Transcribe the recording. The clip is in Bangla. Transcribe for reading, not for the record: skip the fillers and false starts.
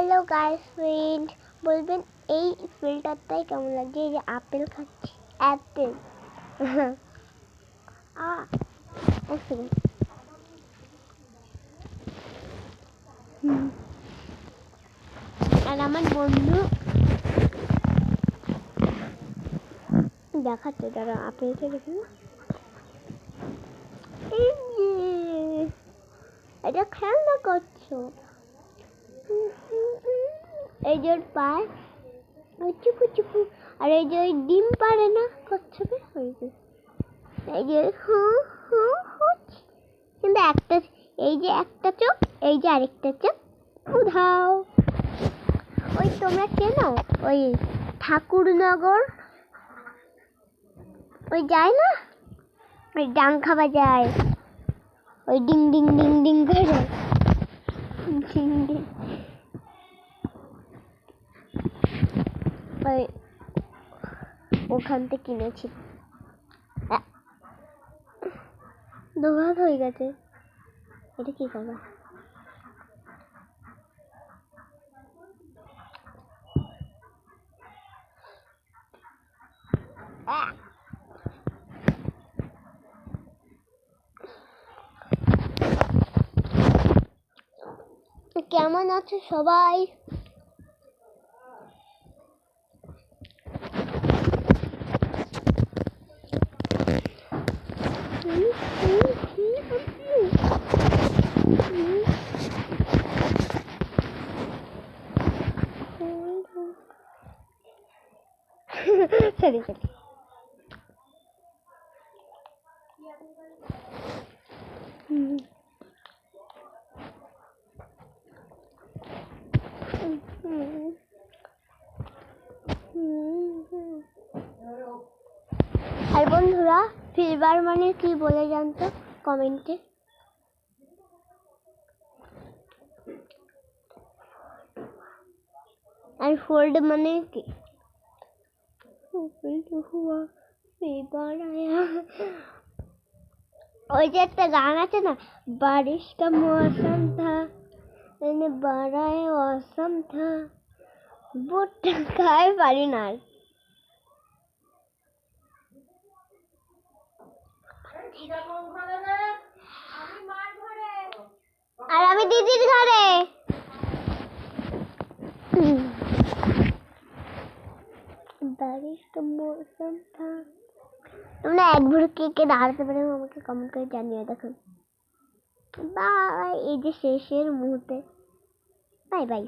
হ্যালো গাইস ফ্রেন্ড, বলবেন এই ফিল্টারটাই কেমন লাগছে? এই যে আপেল খাচ্ছি, অ্যাপেল। আর আমার বন্ধু দেখাচ্ছে, তারা আপেলটা দেখুন, এটা খেলনা করছো। এই যে পায় চুপু চুপু, আর এই যে ওই ডিম পারে না কচ্ছপে, এই যে কিন্তু একটা, এই যে একটা চোখ, এই যে আরেকটা চোখ উধাও। ওই তোমরা চেনো ওই ঠাকুরনগর, ওই যায় না, ওই ডাংখা বাজায়, ওই ডিং ডিং ডিং ডিং করে, ডিং ডিং, ওই ওখান থেকে কিনেছি। দুভাগ হয়ে গেছে, এটা কি করবো? কেমন আছো সবাই? সরি সরি, আর বন্ধুরা ফিল্টার মানে কি বলে জানতো কমেন্টে। আর ফোল্ড মানে কি? ওই যে একটা গান আছে না, बारिश का मौसम था, मैंने बड़ा औसम था, ভুট্টা খাই পারি না। আর আমি দিদির ঘরে। बारिश का मौसम था। তোমরা এক ভর কে দাঁড়াতে পারো আমাকে কমেন্ট করে জানিয়ে দেখো। বাই, এই যে শেষের মুহূর্তে, বাই বাই।